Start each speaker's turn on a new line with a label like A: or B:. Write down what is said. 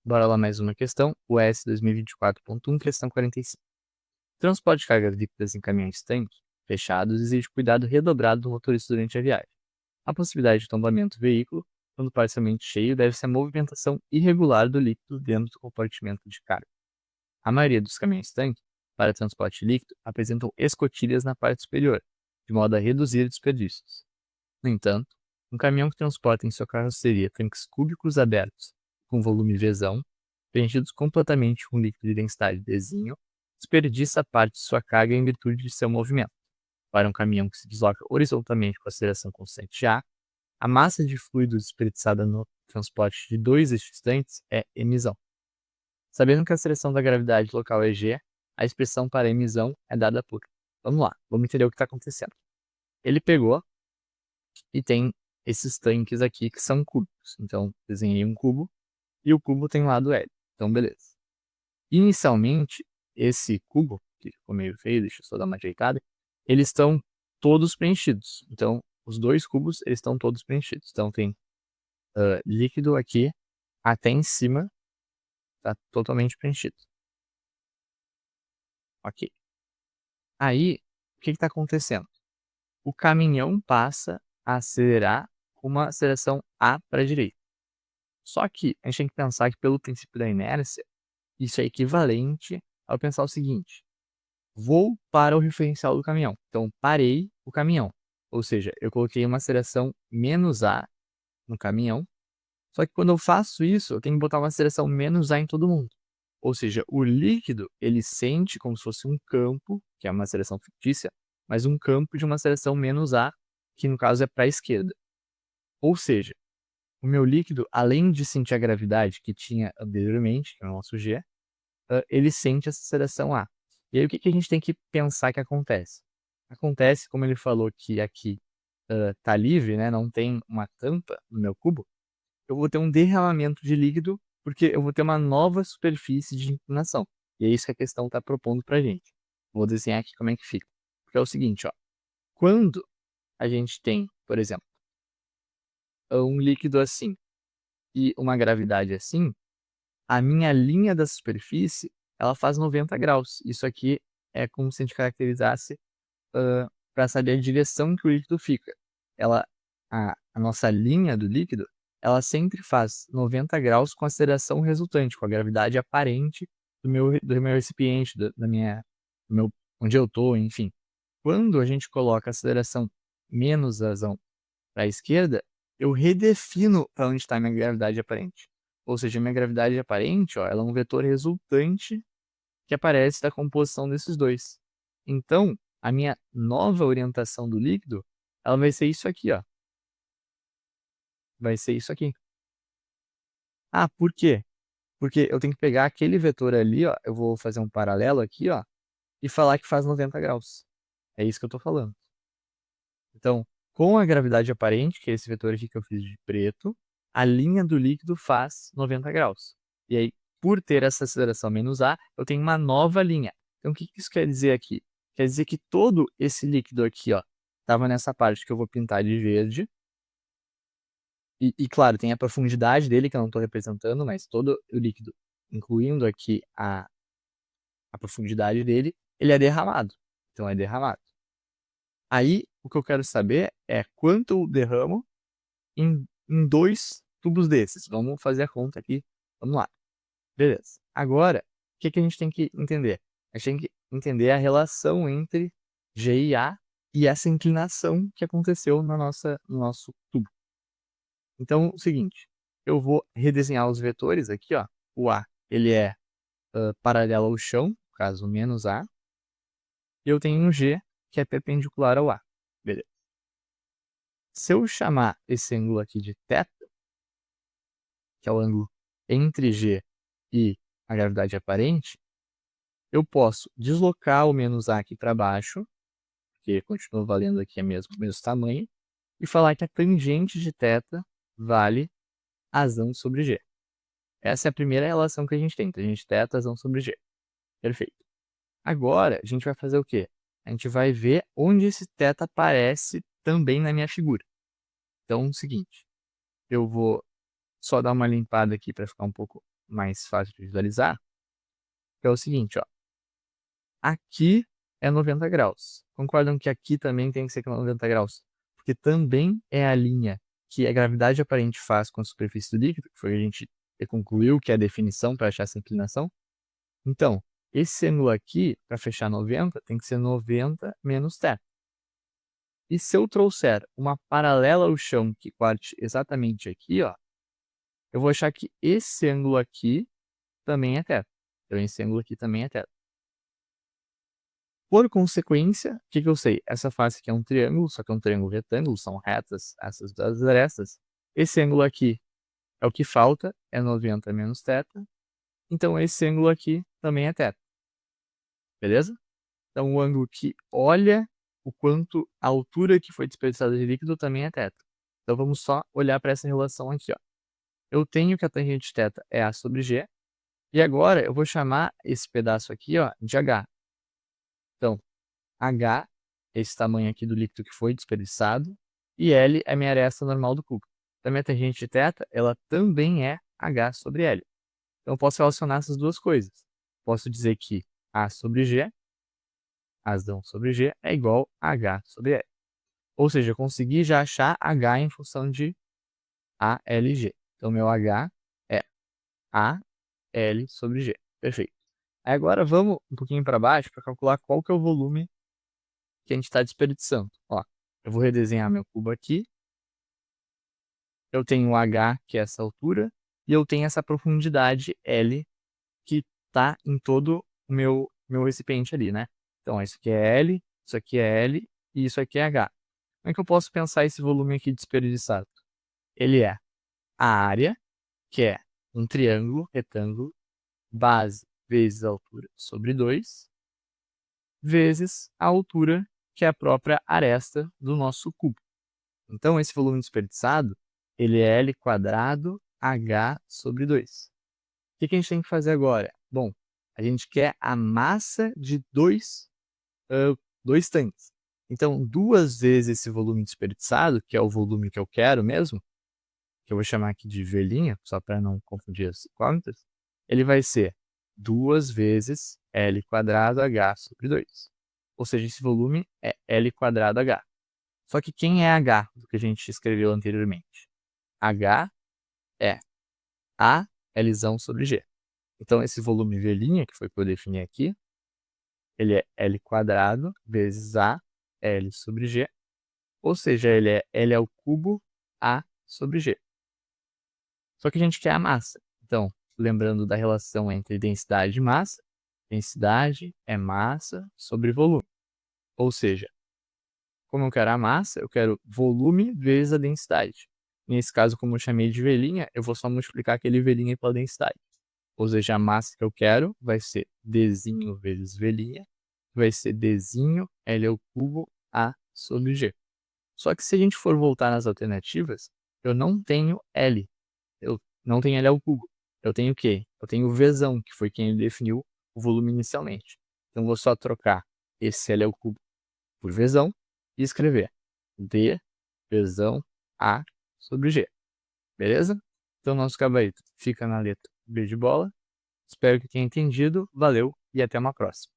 A: Bora lá mais uma questão, o S 2024.1, questão 45. Transporte de cargas líquidas em caminhões tanques fechados exige cuidado redobrado do motorista durante a viagem. A possibilidade de tombamento do veículo, quando parcialmente cheio, deve-se à movimentação irregular do líquido dentro do compartimento de carga. A maioria dos caminhões tanque para transporte líquido apresentam escotilhas na parte superior, de modo a reduzir desperdícios. No entanto, um caminhão que transporta em sua carroceria tanques cúbicos abertos com volume Vzão, preenchidos completamente com líquido de densidade Dzinho, desperdiça parte de sua carga em virtude de seu movimento. Para um caminhão que se desloca horizontalmente com aceleração constante A, a massa de fluido desperdiçada no transporte de dois eixos tanques é emisão. Sabendo que a aceleração da gravidade local é G, a expressão para emisão é dada por. Vamos lá, vamos entender o que está acontecendo. Ele pegou e tem esses tanques aqui que são cúbicos. Então, desenhei um cubo e o cubo tem lado L. Então, beleza. Inicialmente, esse cubo, que ficou meio feio, deixa eu só dar uma ajeitada, eles estão todos preenchidos. Então, os dois cubos, eles estão todos preenchidos. Então, tem líquido aqui até em cima, está totalmente preenchido. Ok. Aí, o que está acontecendo? O caminhão passa a acelerar com uma aceleração A para a direita. Só que a gente tem que pensar que, pelo princípio da inércia, isso é equivalente ao pensar o seguinte: vou para o referencial do caminhão. Então, parei o caminhão. Ou seja, eu coloquei uma aceleração menos A no caminhão. Só que quando eu faço isso, eu tenho que botar uma aceleração menos A em todo mundo. Ou seja, o líquido, ele sente como se fosse um campo, que é uma aceleração fictícia, mas um campo de uma aceleração menos A, que no caso é para a esquerda. Ou seja, o meu líquido, além de sentir a gravidade que tinha anteriormente, que é o nosso G, ele sente essa aceleração A. E aí o que a gente tem que pensar que acontece? Acontece, como ele falou que aqui tá livre, né, não tem uma tampa no meu cubo, eu vou ter um derramamento de líquido porque eu vou ter uma nova superfície de inclinação. E é isso que a questão está propondo para a gente. Vou desenhar aqui como é que fica. Porque é o seguinte, ó, quando a gente tem, por exemplo, um líquido assim e uma gravidade assim, a minha linha da superfície, ela faz 90 graus. Isso aqui é como se a gente caracterizasse para saber a direção que o líquido fica. A nossa linha do líquido, ela sempre faz 90 graus com a aceleração resultante, com a gravidade aparente do meu recipiente, do meu, onde eu estou, enfim. Quando a gente coloca a aceleração menos razão para a esquerda, eu redefino para onde está a minha gravidade aparente. Ou seja, a minha gravidade aparente, ó, ela é um vetor resultante que aparece da composição desses dois. Então, a minha nova orientação do líquido, ela vai ser isso aqui, ó. Vai ser isso aqui. Ah, por quê? Porque eu tenho que pegar aquele vetor ali, ó, eu vou fazer um paralelo aqui, ó, e falar que faz 90 graus. É isso que eu estou falando. Então, com a gravidade aparente, que é esse vetor aqui que eu fiz de preto, a linha do líquido faz 90 graus. E aí, por ter essa aceleração menos A, eu tenho uma nova linha. Então, o que isso quer dizer aqui? Quer dizer que todo esse líquido aqui, ó, estava nessa parte que eu vou pintar de verde. E claro, tem a profundidade dele, que eu não estou representando, mas todo o líquido, incluindo aqui a profundidade dele, ele é derramado. Então, é derramado. Aí, o que eu quero saber é quanto eu derramo em dois tubos desses. Vamos fazer a conta aqui. Vamos lá. Beleza. Agora, o que a gente tem que entender? A gente tem que entender a relação entre G e A e essa inclinação que aconteceu no nosso tubo. Então, o seguinte, eu vou redesenhar os vetores aqui, ó. O A, ele é paralelo ao chão, no caso, menos A. E eu tenho um G, que é perpendicular ao A. Beleza. Se eu chamar esse ângulo aqui de θ, que é o ângulo entre G e a gravidade aparente, eu posso deslocar o menos A aqui para baixo, que continua valendo aqui o mesmo tamanho, e falar que a tangente de θ vale razão sobre G. Essa é a primeira relação que a gente tem, tangente de θ, razão sobre G. Perfeito. Agora, a gente vai fazer o quê? A gente vai ver onde esse θ aparece também na minha figura. Então, é o seguinte, eu vou só dar uma limpada aqui para ficar um pouco mais fácil de visualizar, que é o seguinte, ó. Aqui é 90 graus. Concordam que aqui também tem que ser 90 graus? Porque também é a linha que a gravidade aparente faz com a superfície do líquido, que foi a gente concluiu que é a definição para achar essa inclinação. Então, esse ângulo aqui, para fechar 90, tem que ser 90 menos θ. E se eu trouxer uma paralela ao chão que parte exatamente aqui, ó, eu vou achar que esse ângulo aqui também é θ. Então, esse ângulo aqui também é θ. Por consequência, o que eu sei? Essa face aqui é um triângulo, só que é um triângulo retângulo, são retas essas duas arestas. Esse ângulo aqui é o que falta, é 90 menos θ. Então, esse ângulo aqui também é θ. Beleza? Então, o ângulo que olha o quanto a altura que foi desperdiçada de líquido também é θ. Então, vamos só olhar para essa relação aqui, ó. Eu tenho que a tangente θ é A sobre G. E agora, eu vou chamar esse pedaço aqui, ó, de H. Então, H, esse tamanho aqui do líquido que foi desperdiçado, e L é a minha aresta normal do cubo. Então, a minha tangente de θ, ela também é H sobre L. Então, eu posso relacionar essas duas coisas. Posso dizer que A sobre G, razão sobre G, é igual a H sobre L. Ou seja, eu consegui já achar H em função de ALG. Então, meu H é AL sobre G. Perfeito. Aí agora vamos um pouquinho para baixo para calcular qual que é o volume que a gente está desperdiçando. Ó, eu vou redesenhar meu cubo aqui. Eu tenho o H, que é essa altura, e eu tenho essa profundidade L, que está em todo o meu recipiente ali, né? Então, isso aqui é L, isso aqui é L e isso aqui é H. Como é que eu posso pensar esse volume aqui desperdiçado? Ele é a área, que é um triângulo, retângulo, base vezes a altura sobre 2, vezes a altura, que é a própria aresta do nosso cubo. Então, esse volume desperdiçado, ele é L quadrado H sobre 2. O que a gente tem que fazer agora? Bom, a gente quer a massa de dois tanques. Então, duas vezes esse volume desperdiçado, que é o volume que eu quero mesmo, que eu vou chamar aqui de V', só para não confundir as incógnitas, ele vai ser 2 vezes L quadrado H sobre 2. Ou seja, esse volume é L quadrado H. Só que quem é H do que a gente escreveu anteriormente? H é A Lzão sobre G. Então, esse volume V', que foi o que eu defini aqui, ele é L quadrado vezes A L sobre G. Ou seja, ele é L ao cubo A sobre G. Só que a gente quer a massa. Então, lembrando da relação entre densidade e massa, densidade é massa sobre volume. Ou seja, como eu quero a massa, eu quero volume vezes a densidade. Nesse caso, como eu chamei de V', eu vou só multiplicar aquele V' pela densidade. Ou seja, a massa que eu quero vai ser Dzinho vezes V', vai ser Dzinho L ao cubo A sobre G. Só que se a gente for voltar nas alternativas, eu não tenho L. Eu não tenho L ao cubo. Eu tenho o quê? Eu tenho o Vzão, que foi quem definiu o volume inicialmente. Então, eu vou só trocar esse L ao cubo por Vzão e escrever D Vzão A sobre G. Beleza? Então, nosso gabarito fica na letra B de bola. Espero que tenha entendido. Valeu e até uma próxima.